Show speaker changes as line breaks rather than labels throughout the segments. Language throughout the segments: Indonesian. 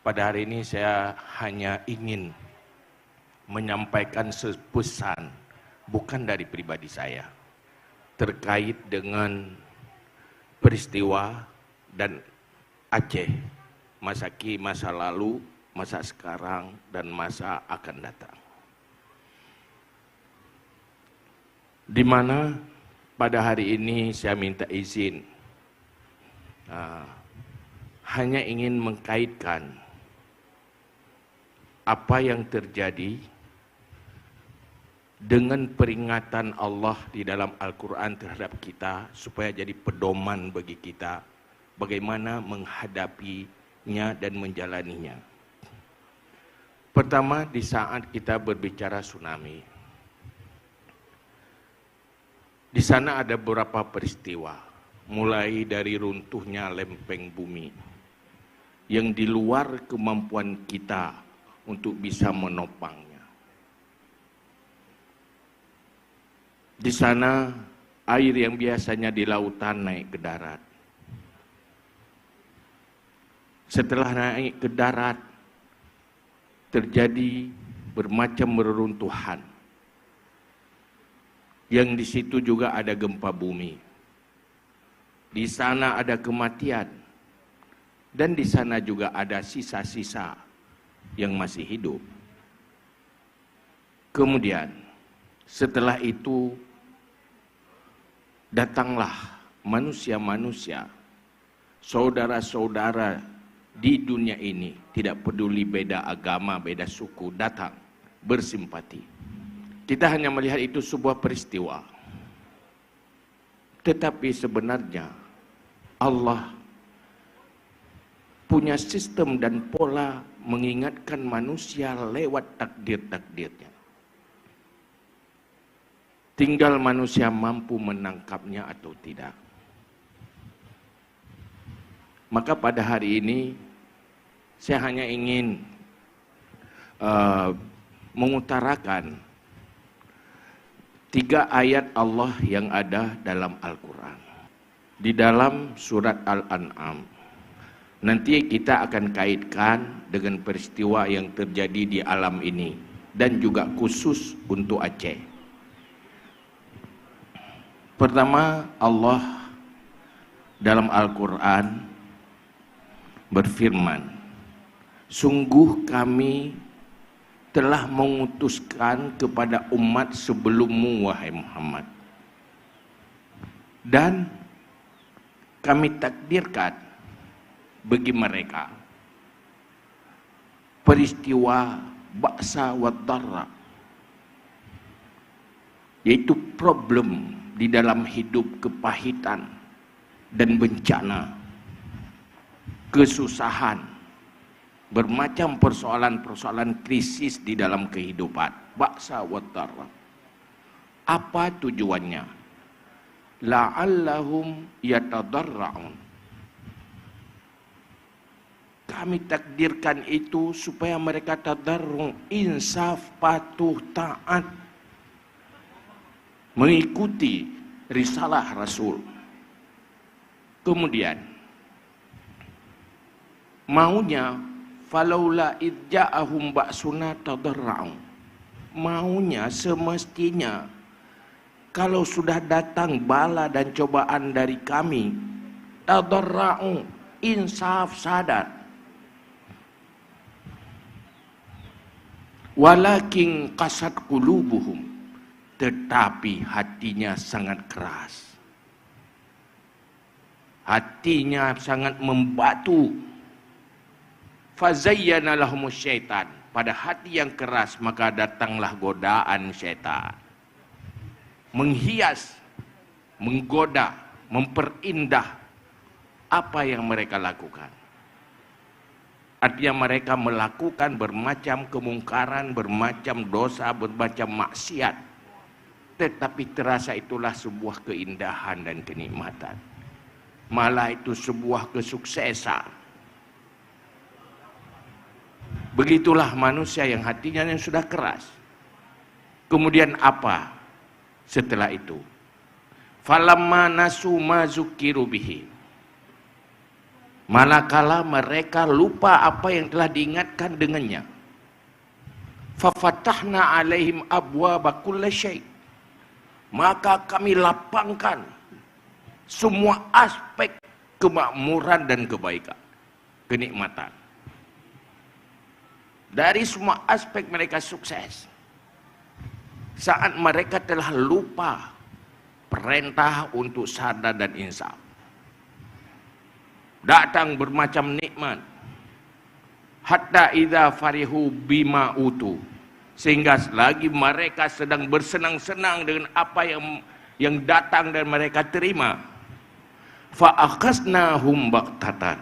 Pada hari ini saya hanya ingin menyampaikan pesan, bukan dari pribadi saya, terkait dengan peristiwa dan Aceh, masa lalu, masa sekarang, dan masa akan datang. Di mana pada hari ini saya minta izin, hanya ingin mengkaitkan apa yang terjadi dengan peringatan Allah di dalam Al-Quran terhadap kita, supaya jadi pedoman bagi kita bagaimana menghadapinya dan menjalaninya. Pertama, di saat kita berbicara tsunami, di sana ada beberapa peristiwa, mulai dari runtuhnya lempeng bumi yang di luar kemampuan kita untuk bisa menopangnya. Di sana air yang biasanya di lautan naik ke darat. Setelah naik ke darat, terjadi bermacam reruntuhan. Yang di situ juga ada gempa bumi. Di sana ada kematian. Dan di sana juga ada sisa-sisa yang masih hidup. Kemudian setelah itu datanglah manusia-manusia, saudara-saudara di dunia ini, tidak peduli beda agama, beda suku, datang bersimpati. Kita hanya melihat itu sebuah peristiwa. Tetapi sebenarnya Allah punya sistem dan pola mengingatkan manusia lewat takdir-takdirnya. Tinggal manusia mampu menangkapnya atau tidak. Maka pada hari ini saya hanya ingin mengutarakan 3 ayat Allah yang ada dalam Al-Quran. Di dalam surat Al-An'am. Nanti kita akan kaitkan dengan peristiwa yang terjadi di alam ini dan juga khusus untuk Aceh. Pertama, Allah dalam Al-Quran berfirman, sungguh kami telah mengutuskan kepada umat sebelummu, wahai Muhammad, dan kami takdirkan bagi mereka peristiwa ba'sa wa dharra, yaitu problem di dalam hidup, kepahitan dan bencana, kesusahan, bermacam persoalan-persoalan krisis di dalam kehidupan, ba'sa wa dharra. Apa tujuannya? La'allahum yatadarra'un. Kami takdirkan itu supaya mereka tadarrung, insaf, patuh, taat, mengikuti risalah Rasul. Kemudian maunya falaula idja'ahum ba'suna tadarra'u. Maunya semestinya kalau sudah datang bala dan cobaan dari kami, tadarra'u, insaf, sadar. Walakin qasat qulubuhum, tetapi hatinya sangat keras. Hatinya sangat membatu. Fazayyana lahumus syaitan. Pada hati yang keras maka datanglah godaan syaitan. Menghias, menggoda, memperindah apa yang mereka lakukan. Artinya mereka melakukan bermacam kemungkaran, bermacam dosa, bermacam maksiat. Tetapi terasa itulah sebuah keindahan dan kenikmatan. Malah itu sebuah kesuksesan. Begitulah manusia yang hatinya yang sudah keras. Kemudian apa setelah itu? Falamma nasu ma zukiru bihi. manakala mereka lupa apa yang telah diingatkan dengannya. Fafatahna alaihim abwaba kulli syai', maka kami lapangkan semua aspek kemakmuran dan kebaikan, kenikmatan. Dari semua aspek mereka sukses saat mereka telah lupa perintah untuk sadar dan insaf. Datang bermacam nikmat, hatta idza farihu bima utu, sehingga selagi mereka sedang bersenang-senang dengan apa yang datang dan mereka terima, fa akhasnahum baqtatan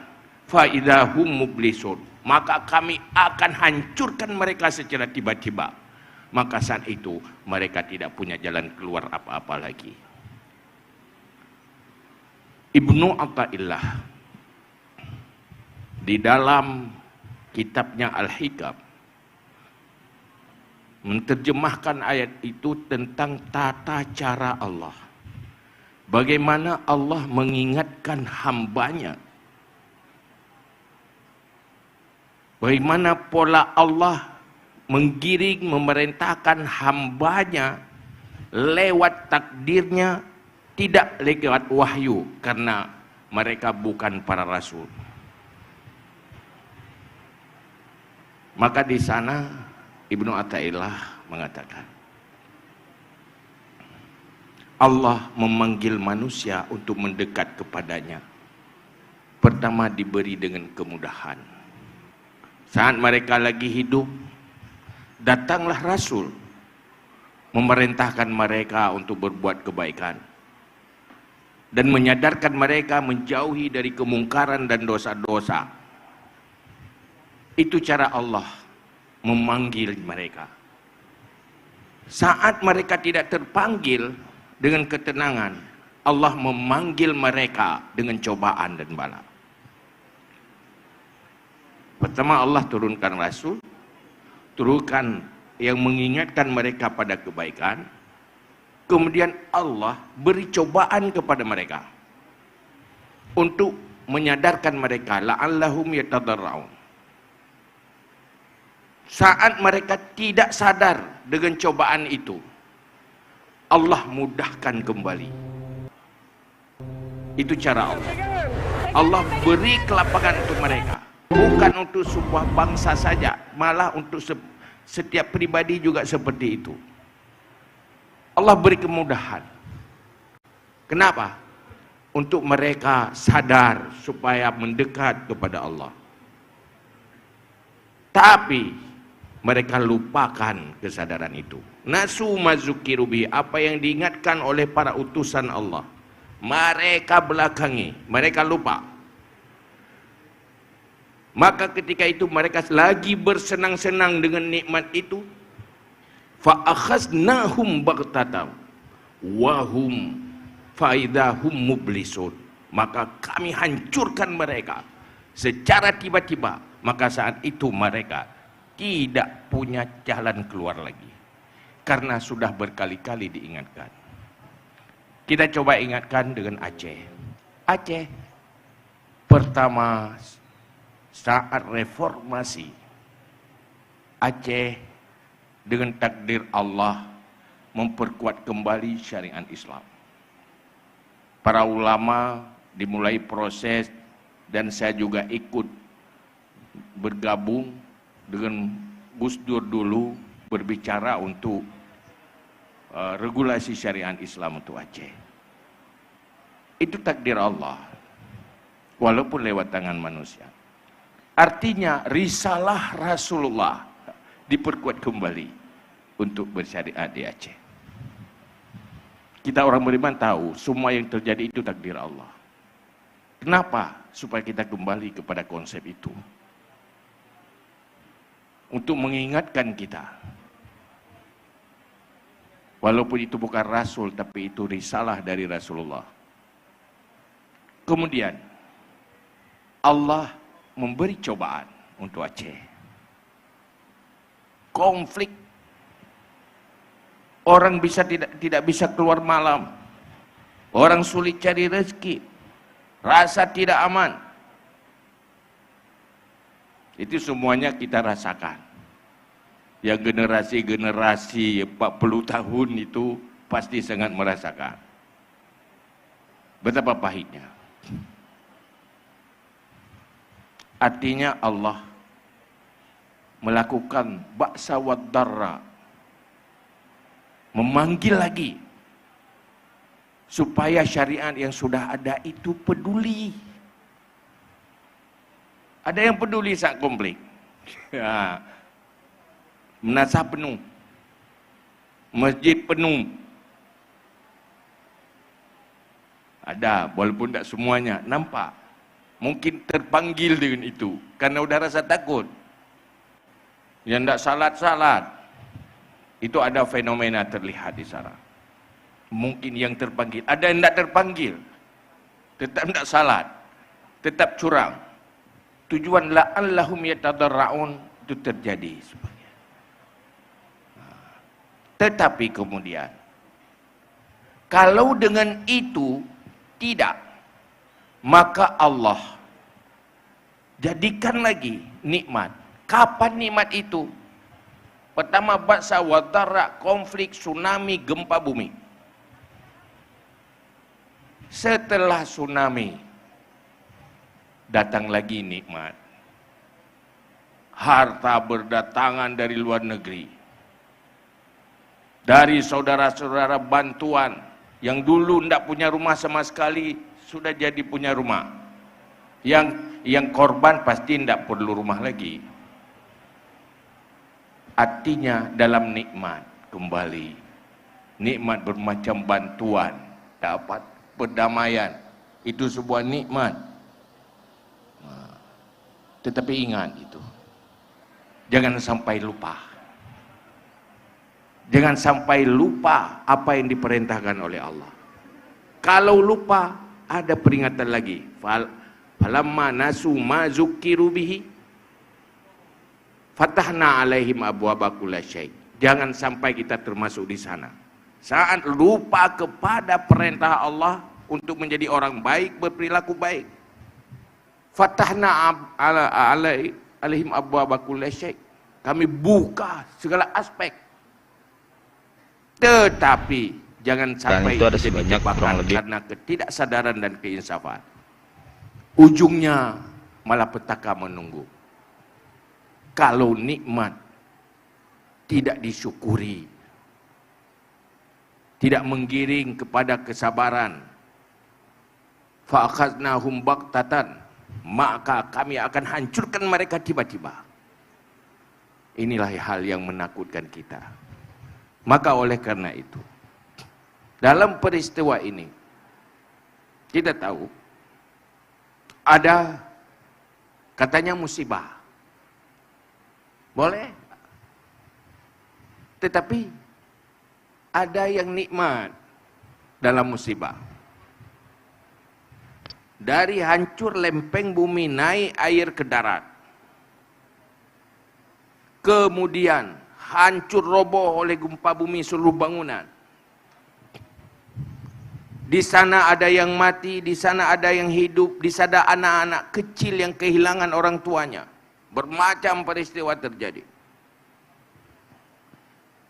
fa idza hum mublisun, maka kami akan hancurkan mereka secara tiba-tiba. Maka saat itu mereka tidak punya jalan keluar apa-apa lagi. Ibnu Athaillah di dalam kitabnya Al-Hikam menerjemahkan ayat itu tentang tata cara Allah. Bagaimana Allah mengingatkan hambanya. Bagaimana pola Allah menggiring, memerintahkan hambanya lewat takdirnya, tidak lewat wahyu, karena mereka bukan para rasul. Maka di sana Ibnu Athaillah mengatakan, Allah memanggil manusia untuk mendekat kepadanya. Pertama diberi dengan kemudahan. Saat mereka lagi hidup, datanglah Rasul memerintahkan mereka untuk berbuat kebaikan dan menyadarkan mereka menjauhi dari kemungkaran dan dosa-dosa. Itu cara Allah memanggil mereka. Saat mereka tidak terpanggil dengan ketenangan, Allah memanggil mereka dengan cobaan dan bala. Pertama Allah turunkan Rasul, turunkan yang mengingatkan mereka pada kebaikan. Kemudian Allah beri cobaan kepada mereka untuk menyadarkan mereka, la'allahum yatadarraun. Saat mereka tidak sadar dengan cobaan itu, Allah mudahkan kembali. Itu cara Allah. Allah beri kelapangan untuk mereka, bukan untuk sebuah bangsa saja, malah untuk setiap pribadi juga seperti itu. Allah beri kemudahan. Kenapa? Untuk mereka sadar supaya mendekat kepada Allah. Tapi mereka lupakan kesadaran itu. Nasu mazukiru bihi, apa yang diingatkan oleh para utusan Allah, mereka belakangi, mereka lupa. Maka ketika itu mereka lagi bersenang-senang dengan nikmat itu, fa akhaznahum baghtatan wa hum fa idahum mublisun, maka kami hancurkan mereka secara tiba-tiba. Maka saat itu mereka tidak punya jalan keluar lagi, karena sudah berkali-kali diingatkan. Kita coba ingatkan dengan Aceh. Aceh pertama saat reformasi, Aceh dengan takdir Allah memperkuat kembali syariat Islam. Para ulama dimulai proses, dan saya juga ikut bergabung dengan Gus Dur dulu berbicara untuk regulasi syariat Islam untuk Aceh. Itu takdir Allah, walaupun lewat tangan manusia. Artinya risalah Rasulullah diperkuat kembali untuk bersyariat di Aceh. Kita orang beriman tahu semua yang terjadi itu takdir Allah. Kenapa? Supaya kita kembali kepada konsep itu, untuk mengingatkan kita, walaupun itu bukan Rasul, tapi itu risalah dari Rasulullah. Kemudian Allah memberi cobaan untuk Aceh. Konflik, orang tidak bisa keluar malam, orang sulit cari rezeki, rasa tidak aman. Itu semuanya kita rasakan. Yang generasi-generasi 40 tahun itu pasti sangat merasakan. Betapa pahitnya. Artinya Allah melakukan ba'sa wad darra, memanggil lagi supaya syariat yang sudah ada itu peduli. Ada yang peduli saat konflik. Ya. Menasah penuh, masjid penuh. Ada, walaupun tak semuanya nampak. Mungkin terpanggil dengan itu karena udah rasa takut. Yang tak salat-salat, itu ada fenomena terlihat di sana. Mungkin yang terpanggil, ada yang tak terpanggil, tetap tak salat, tetap curang. Tujuan la'allahum yatadarra'un itu terjadi. Tetapi kemudian, kalau dengan itu tidak, maka Allah jadikan lagi nikmat. Kapan nikmat itu? Pertama, ba'sa wa darra, konflik, tsunami, gempa bumi. Setelah tsunami, datang lagi nikmat. Harta berdatangan dari luar negeri. Dari saudara-saudara bantuan yang dulu tidak punya rumah sama sekali sudah jadi punya rumah. Yang korban pasti tidak perlu rumah lagi. Artinya dalam nikmat kembali. Nikmat bermacam bantuan, dapat perdamaian. Itu sebuah nikmat. Tetapi ingat itu. Jangan sampai lupa. Jangan sampai lupa apa yang diperintahkan oleh Allah. Kalau lupa, ada peringatan lagi. Falamma nasu ma zukkiru bihi fatahna alaihim abwaaba kulli syai'. Jangan sampai kita termasuk di sana. Saat lupa kepada perintah Allah untuk menjadi orang baik, berperilaku baik. Fatahna alaihim abwaaba kulli syai'. Kami buka segala aspek. Tetapi jangan sampai
itu ada sebanyak kurang lebih
karena ketidaksadaran dan keinsafan. Ujungnya malapetaka menunggu. Kalau nikmat tidak disyukuri, tidak menggiring kepada kesabaran, fa'akhadnahum baqtatan, maka kami akan hancurkan mereka tiba-tiba. Inilah hal yang menakutkan kita. Maka oleh karena itu, dalam peristiwa ini, kita tahu, ada katanya musibah. Boleh. Tetapi, ada yang nikmat dalam musibah. Dari hancur lempeng bumi naik air ke darat. Kemudian, hancur roboh oleh gempa bumi seluruh bangunan. Di sana ada yang mati, di sana ada yang hidup, di sana anak-anak kecil yang kehilangan orang tuanya. Bermacam peristiwa terjadi.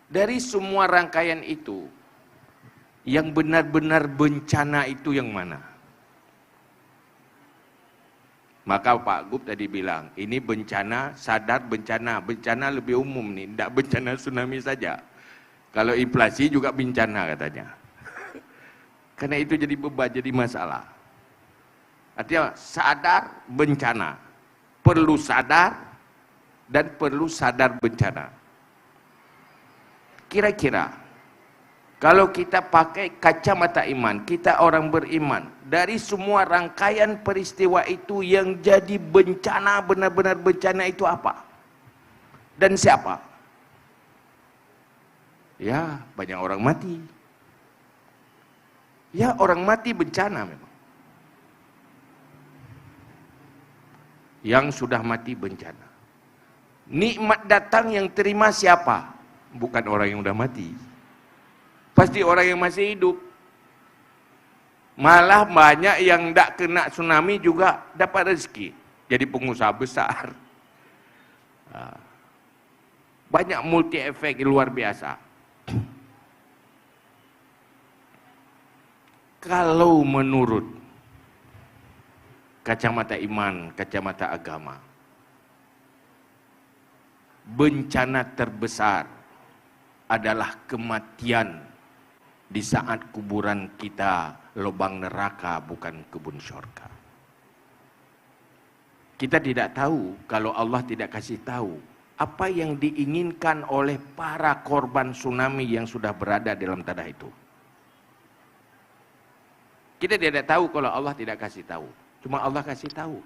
Dari semua rangkaian itu, yang benar-benar bencana itu yang mana? Maka Pak Gub tadi bilang, ini bencana, sadar bencana. Bencana lebih umum nih, tidak bencana tsunami saja. Kalau inflasi juga bencana katanya. Karena itu jadi beban, jadi masalah. Artinya sadar bencana. Perlu sadar dan perlu sadar bencana. Kira-kira, kalau kita pakai kacamata iman, kita orang beriman, dari semua rangkaian peristiwa itu yang jadi bencana, benar-benar bencana itu apa? Dan siapa? Ya, banyak orang mati. Ya, orang mati bencana memang. Yang sudah mati bencana. Nikmat datang yang terima siapa? Bukan orang yang sudah mati. Pasti orang yang masih hidup. Malah banyak yang tidak kena tsunami juga dapat rezeki. Jadi pengusaha besar. Banyak multi efek luar biasa. Kalau menurut kacamata iman, kacamata agama, bencana terbesar adalah kematian di saat kuburan kita lubang neraka, bukan kebun syurga. Kita tidak tahu kalau Allah tidak kasih tahu apa yang diinginkan oleh para korban tsunami yang sudah berada dalam tanah itu. Kita tidak tahu kalau Allah tidak kasih tahu. Cuma Allah kasih tahu.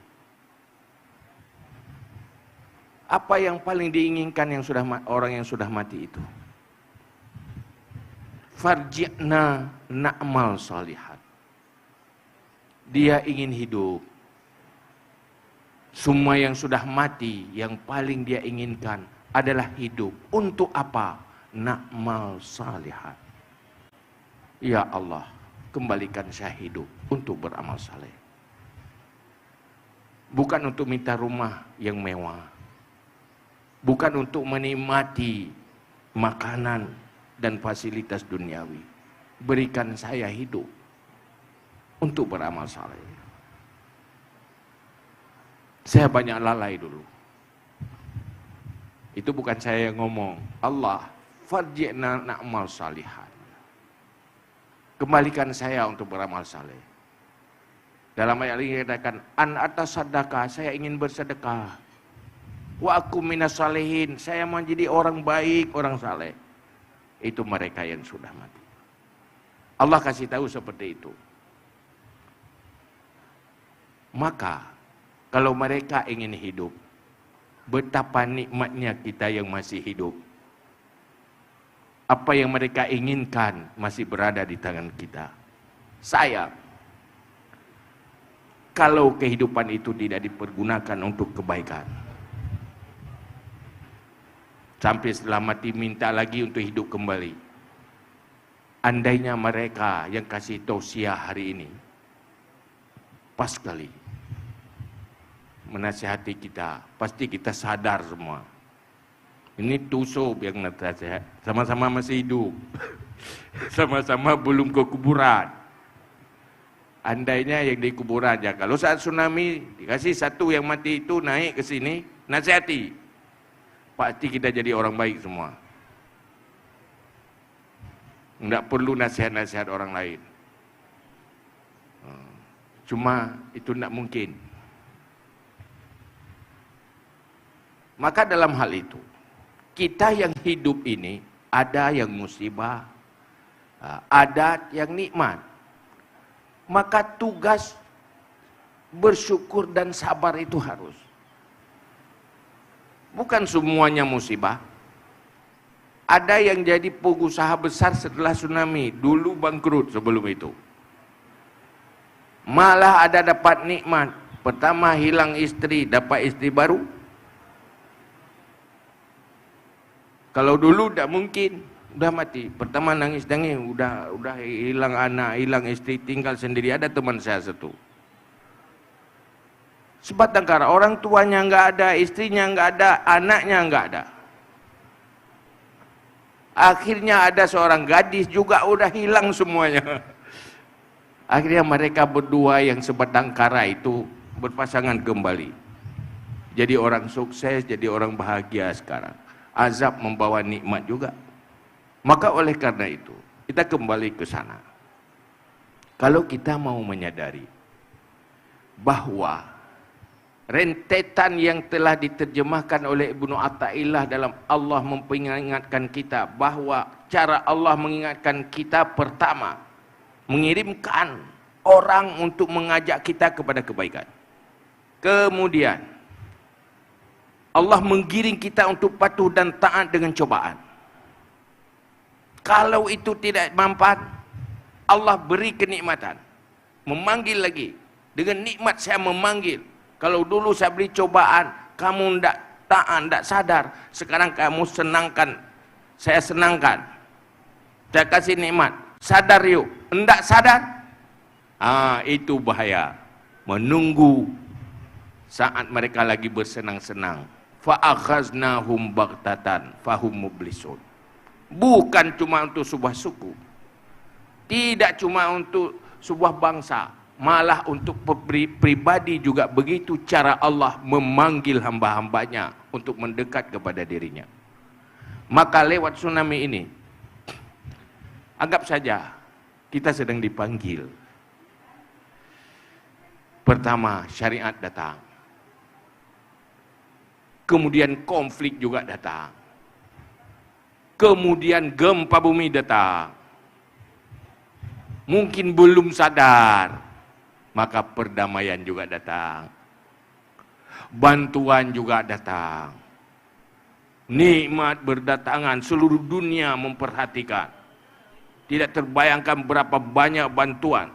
Apa yang paling diinginkan orang yang sudah mati itu? Farji'na na'mal salihat. Dia ingin hidup. Semua yang sudah mati, yang paling dia inginkan adalah hidup. Untuk apa? Na'mal salihat. Ya Allah, kembalikan saya hidup untuk beramal saleh. Bukan untuk minta rumah yang mewah. Bukan untuk menikmati makanan dan fasilitas duniawi. Berikan saya hidup untuk beramal saleh. Saya banyak lalai dulu. Itu bukan saya yang ngomong. Allah, farji'na na'mal salihat. Kembalikan saya untuk beramal saleh. Dalam ayat ini dikatakan, an atas sedekah, saya ingin bersedekah. Wa aku minas salihin, saya mau jadi orang baik, orang saleh. Itu mereka yang sudah mati. Allah kasih tahu seperti itu. Maka kalau mereka ingin hidup, betapa nikmatnya kita yang masih hidup. Apa yang mereka inginkan masih berada di tangan kita. Sayang, kalau kehidupan itu tidak dipergunakan untuk kebaikan, sampai setelah mati minta lagi untuk hidup kembali. Andainya mereka yang kasih tausiah hari ini pas sekali menasihati kita, pasti kita sadar semua. Ini tusuk yang nasihat, sama-sama masih hidup, sama-sama belum ke kuburan. Andainya yang di kuburan aja. Kalau saat tsunami dikasih satu yang mati itu naik ke sini, nasihati, pasti kita jadi orang baik semua. Enggak perlu nasihat-nasihat orang lain. Cuma itu enggak mungkin. Maka dalam hal itu, kita yang hidup ini ada yang musibah, ada yang nikmat. Maka tugas bersyukur dan sabar itu harus. Bukan semuanya musibah. Ada yang jadi pengusaha besar setelah tsunami, dulu bangkrut sebelum itu. Malah ada dapat nikmat. Pertama hilang istri, dapat istri baru. Kalau dulu tidak mungkin, udah mati. Pertama nangis-nangis, udah hilang anak, hilang istri, tinggal sendiri. Ada teman saya satu. Sebatang kara, orang tuanya nggak ada, istrinya nggak ada, anaknya nggak ada. Akhirnya ada seorang gadis juga udah hilang semuanya. Akhirnya mereka berdua yang sebatang kara itu berpasangan kembali. Jadi orang sukses, jadi orang bahagia sekarang. Azab membawa nikmat juga. Maka oleh karena itu, kita kembali ke sana. Kalau kita mau menyadari bahwa rentetan yang telah diterjemahkan oleh Ibnu Athaillah dalam Allah memperingatkan kita bahwa cara Allah mengingatkan kita pertama, mengirimkan orang untuk mengajak kita kepada kebaikan. Kemudian Allah menggiring kita untuk patuh dan taat dengan cobaan. Kalau itu tidak mampat, Allah beri kenikmatan. Memanggil lagi. Dengan nikmat saya memanggil. Kalau dulu saya beri cobaan, kamu tidak taat, tidak sadar. Sekarang kamu senangkan, saya senangkan. Saya kasih nikmat. Sadar yuk. Tidak sadar? Itu bahaya. Menunggu saat mereka lagi bersenang-senang. Fa'akhaznahum baghtatan fahum mublisun. Bukan cuma untuk sebuah suku, tidak cuma untuk sebuah bangsa, malah untuk pribadi juga begitu cara Allah memanggil hamba-hambanya untuk mendekat kepada dirinya. Maka lewat tsunami ini, anggap saja kita sedang dipanggil. Pertama, syariat datang. Kemudian konflik juga datang. Kemudian gempa bumi datang. Mungkin belum sadar, maka perdamaian juga datang. Bantuan juga datang. Nikmat berdatangan, seluruh dunia memperhatikan. Tidak terbayangkan berapa banyak bantuan.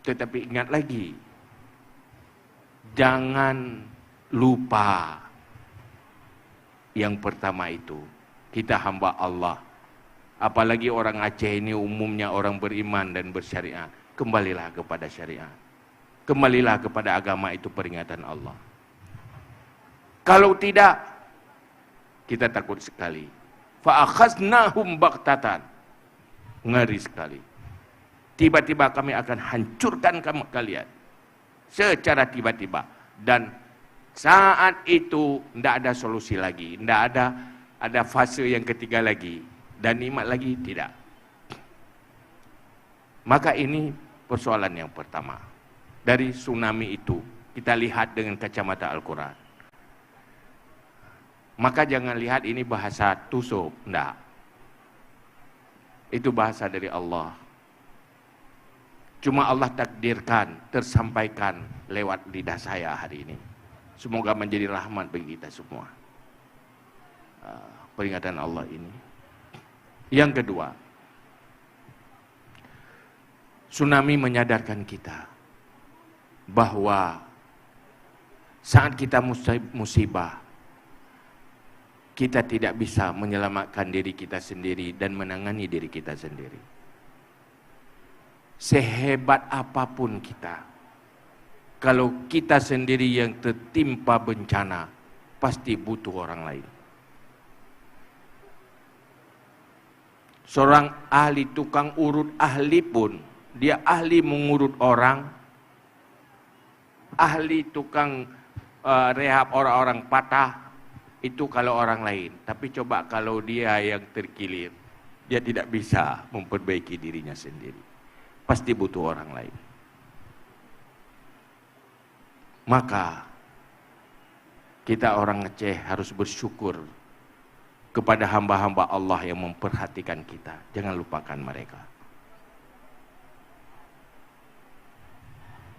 Tetapi ingat lagi, jangan lupa yang pertama itu, kita hamba Allah. Apalagi orang Aceh ini umumnya orang beriman dan bersyariat. Kembalilah kepada syariat. Kembalilah kepada agama, itu peringatan Allah. Kalau tidak, kita takut sekali. Fa'akhaznahum baghtatan. Ngeri sekali. Tiba-tiba kami akan hancurkan kalian. Secara tiba-tiba. Dan saat itu tidak ada solusi lagi. Tidak ada fase yang ketiga lagi. Dan nikmat lagi, tidak. Maka ini persoalan yang pertama. Dari tsunami itu, kita lihat dengan kacamata Al-Quran. Maka jangan lihat ini bahasa tusuk. Tidak. Itu bahasa dari Allah. Cuma Allah takdirkan, tersampaikan lewat lidah saya hari ini. Semoga menjadi rahmat bagi kita semua. Peringatan Allah ini. Yang kedua, tsunami menyadarkan kita bahwa saat kita musibah, kita tidak bisa menyelamatkan diri kita sendiri dan menangani diri kita sendiri. Sehebat apapun kita, kalau kita sendiri yang tertimpa bencana, pasti butuh orang lain. Seorang ahli tukang urut ahli pun, dia ahli mengurut orang, ahli tukang rehab orang-orang patah, itu kalau orang lain. Tapi coba kalau dia yang terkilir, dia tidak bisa memperbaiki dirinya sendiri. Pasti butuh orang lain. Maka kita orang Aceh harus bersyukur kepada hamba-hamba Allah yang memperhatikan kita. Jangan lupakan mereka.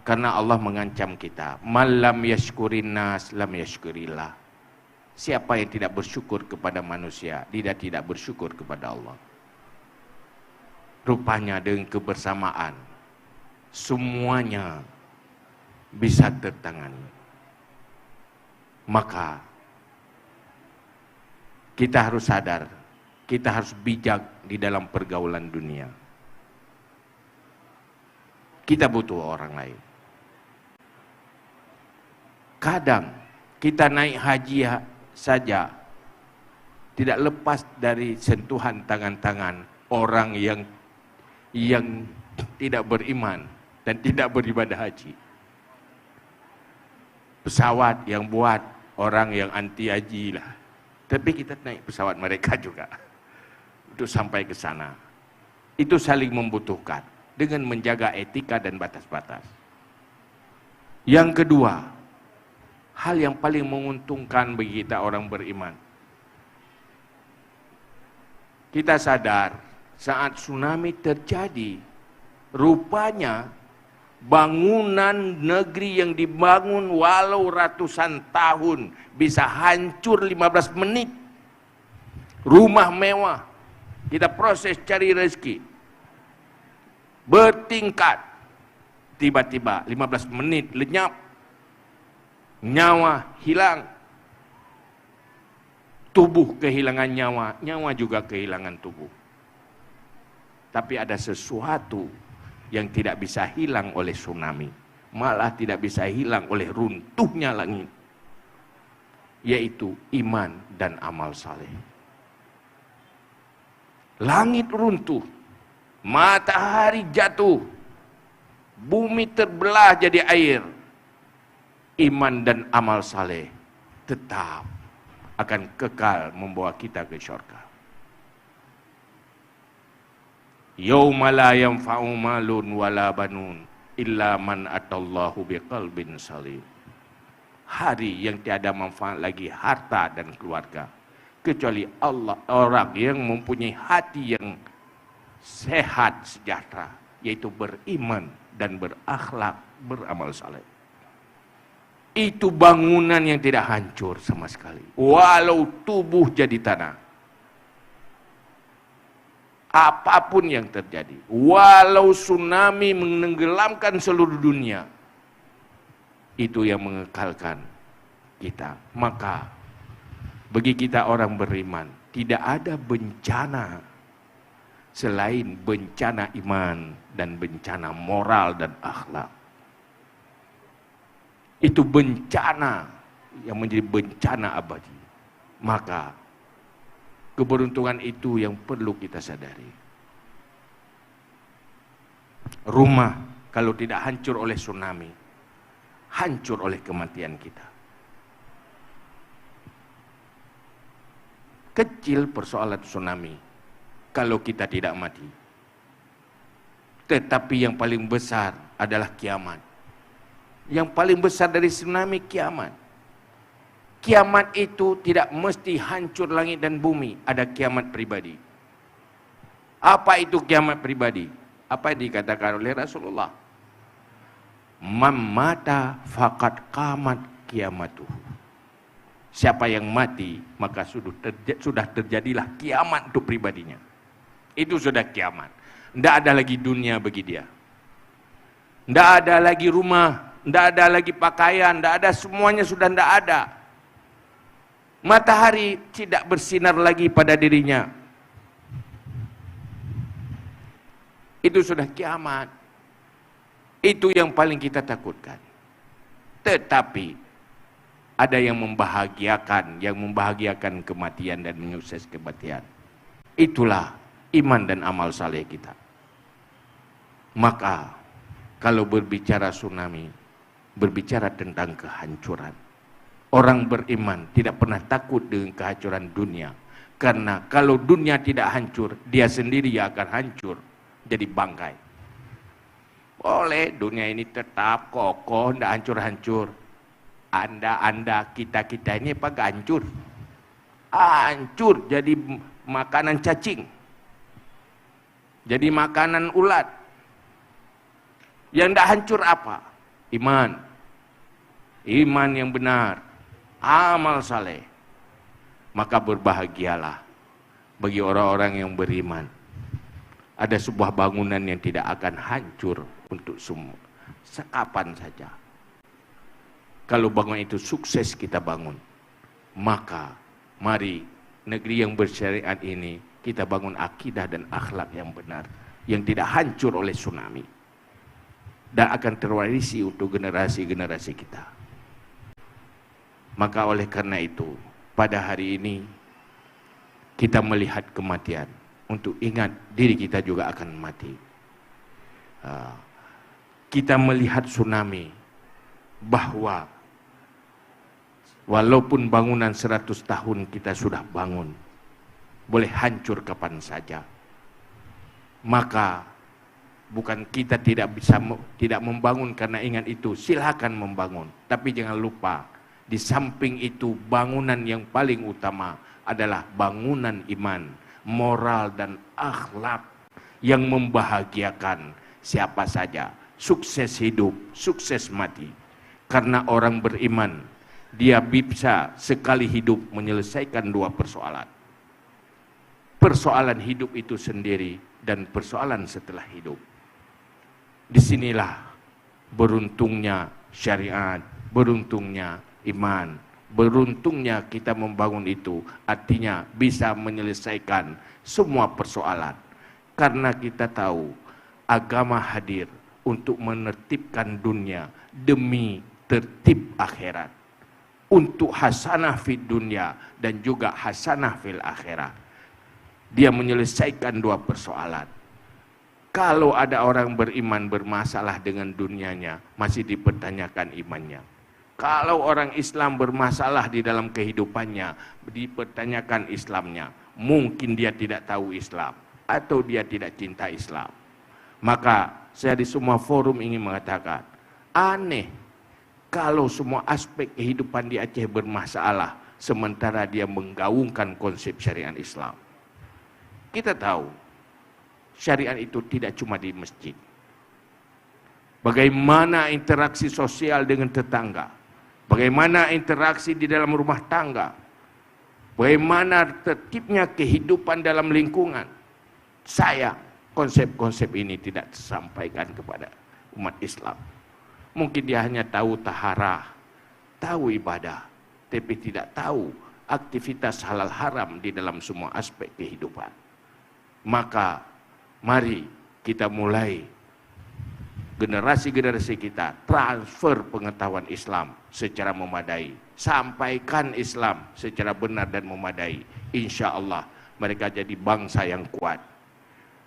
Karena Allah mengancam kita, "Malam yashkurin nas lam yashkurillah." Siapa yang tidak bersyukur kepada manusia, dia tidak bersyukur kepada Allah. Rupanya dengan kebersamaan, semuanya bisa tertangani. Maka kita harus sadar, kita harus bijak di dalam pergaulan dunia. Kita butuh orang lain. Kadang kita naik haji saja tidak lepas dari sentuhan tangan-tangan orang yang tidak beriman dan tidak beribadah haji. Pesawat yang buat orang yang anti haji lah. Tapi kita naik pesawat mereka juga untuk sampai ke sana. Itu saling membutuhkan dengan menjaga etika dan batas-batas. Yang kedua, hal yang paling menguntungkan bagi kita orang beriman. Kita sadar saat tsunami terjadi, rupanya bangunan negeri yang dibangun walau ratusan tahun bisa hancur 15 menit. Rumah mewah, kita proses cari rezeki, bertingkat, tiba-tiba 15 menit lenyap, nyawa hilang, tubuh kehilangan nyawa, nyawa juga kehilangan tubuh. Tapi ada sesuatu yang tidak bisa hilang oleh tsunami, malah tidak bisa hilang oleh runtuhnya langit. yaitu iman dan amal saleh. Langit runtuh, matahari jatuh, bumi terbelah jadi air, iman dan amal saleh tetap akan kekal membawa kita ke syurga. Yauma la yanfa'u malun wala banun illa man atallahu biqalbin salim. Hari yang tiada manfaat lagi harta dan keluarga kecuali Allah, orang yang mempunyai hati yang sehat sejahtera, yaitu beriman dan berakhlak, beramal saleh. Itu bangunan yang tidak hancur sama sekali, walau tubuh jadi tanah. Apapun yang terjadi, walau tsunami menenggelamkan seluruh dunia, itu yang mengekalkan kita. Maka bagi kita orang beriman, tidak ada bencana selain bencana iman dan bencana moral dan akhlak. Itu bencana yang menjadi bencana abadi. Maka keberuntungan itu yang perlu kita sadari. Rumah kalau tidak hancur oleh tsunami, hancur oleh kematian kita. Kecil persoalan tsunami kalau kita tidak mati. Tetapi yang paling besar adalah kiamat. Yang paling besar dari tsunami kiamat. Kiamat itu tidak mesti hancur langit dan bumi, ada kiamat pribadi. Apa itu kiamat pribadi? Apa yang dikatakan oleh Rasulullah? Man mata faqad qamat kiamatuhu. Siapa yang mati, maka sudah terjadilah kiamat untuk pribadinya. Itu sudah kiamat. Tidak ada lagi dunia bagi dia. Tidak ada lagi rumah, tidak ada lagi pakaian, tidak ada, semuanya sudah tidak ada. Matahari tidak bersinar lagi pada dirinya. Itu sudah kiamat. Itu yang paling kita takutkan. Tetapi ada yang membahagiakan kematian dan menyukses kematian. Itulah iman dan amal saleh kita. Maka kalau berbicara tsunami, berbicara tentang kehancuran. Orang beriman tidak pernah takut dengan kehancuran dunia. Karena kalau dunia tidak hancur, dia sendiri yang akan hancur, jadi bangkai. Boleh dunia ini tetap kokoh, tidak hancur-hancur. Anda, kita ini apa gak hancur? Hancur jadi makanan cacing, jadi makanan ulat. Yang tidak hancur apa? Iman yang benar, amal saleh. Maka berbahagialah bagi orang-orang yang beriman. Ada sebuah bangunan yang tidak akan hancur untuk semua, sekapan saja. Kalau bangunan itu sukses kita bangun, maka mari negeri yang bersyariat ini kita bangun akidah dan akhlak yang benar, yang tidak hancur oleh tsunami, dan akan terwarisi untuk generasi-generasi kita. Maka oleh karena itu, pada hari ini kita melihat kematian untuk ingat diri kita juga akan mati. Kita melihat tsunami, bahwa walaupun bangunan 100 tahun kita sudah bangun, boleh hancur kapan saja. Maka bukan kita tidak membangun karena ingat itu, silakan membangun. Tapi jangan lupa, di samping itu bangunan yang paling utama adalah bangunan iman, moral dan akhlak yang membahagiakan siapa saja, sukses hidup, sukses mati. Karena orang beriman, dia bisa sekali hidup menyelesaikan dua persoalan. Persoalan hidup itu sendiri dan persoalan setelah hidup. Disinilah beruntungnya syariat, beruntungnya iman, beruntungnya kita membangun itu. Artinya bisa menyelesaikan semua persoalan. Karena kita tahu agama hadir untuk menertibkan dunia demi tertib akhirat. untuk hasanah fid dunya dan juga hasanah fil akhirah. Dia menyelesaikan dua persoalan. Kalau ada orang beriman bermasalah dengan dunianya, masih dipertanyakan imannya. Kalau orang Islam bermasalah di dalam kehidupannya, dipertanyakan Islamnya. Mungkin dia tidak tahu Islam, atau dia tidak cinta Islam. Maka saya di semua forum ingin mengatakan, aneh kalau semua aspek kehidupan di Aceh bermasalah, sementara dia menggaungkan konsep syariat Islam. Kita tahu, syariat itu tidak cuma di masjid. Bagaimana interaksi sosial dengan tetangga, bagaimana interaksi di dalam rumah tangga, bagaimana tertibnya kehidupan dalam lingkungan. Sayang, konsep-konsep ini tidak disampaikan kepada umat Islam. Mungkin dia hanya tahu taharah, tahu ibadah, tapi tidak tahu aktivitas halal haram di dalam semua aspek kehidupan. Maka mari kita mulai generasi-generasi kita transfer pengetahuan Islam secara memadai. Sampaikan Islam secara benar dan memadai. Insya Allah mereka jadi bangsa yang kuat.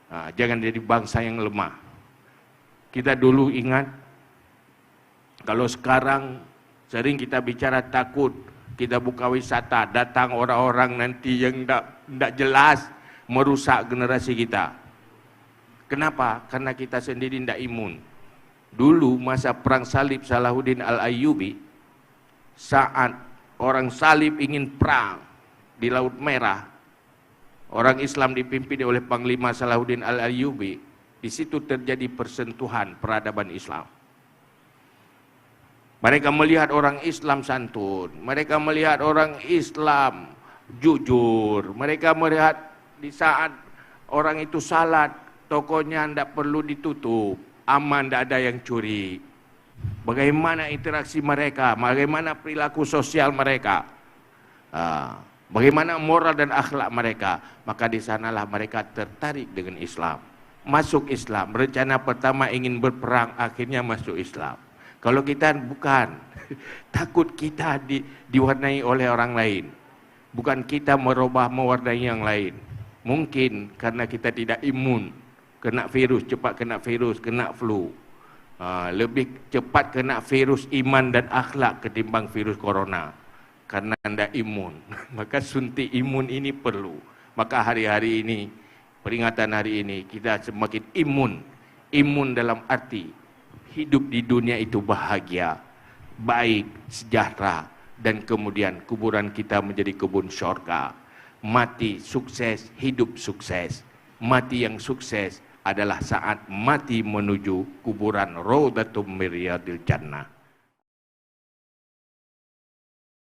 Jangan jadi bangsa yang lemah. Kita dulu ingat, kalau sekarang sering kita bicara takut, kita buka wisata, datang orang-orang nanti yang tidak jelas, merusak generasi kita. Kenapa? Karena kita sendiri tidak imun. Dulu masa perang salib Salahuddin Al-Ayyubi, saat orang salib ingin perang di Laut Merah, orang Islam dipimpin oleh Panglima Salahuddin Al-Ayyubi, di situ terjadi persentuhan peradaban Islam. Mereka melihat orang Islam santun, mereka melihat orang Islam jujur, mereka melihat di saat orang itu salat, tokonya tidak perlu ditutup, aman, tidak ada yang curi. Bagaimana interaksi mereka, bagaimana perilaku sosial mereka, bagaimana moral dan akhlak mereka. Maka di sanalah mereka tertarik dengan Islam, masuk Islam. Rencana pertama ingin berperang, akhirnya masuk Islam. Kalau kita bukan, takut kita diwarnai oleh orang lain, bukan kita mewarnai yang lain. Mungkin karena kita tidak imun, kena virus, cepat kena virus, kena flu. Lebih cepat kena virus iman dan akhlak ketimbang virus corona. Karena tidak imun. Maka suntik imun ini perlu. Maka hari-hari ini, peringatan hari ini, kita semakin imun. Imun dalam arti hidup di dunia itu bahagia, baik, sejahtera, dan kemudian kuburan kita menjadi kebun syurga. Mati sukses, hidup sukses. Mati yang sukses adalah saat mati menuju kuburan Raudhatum min Riyadil Jannah.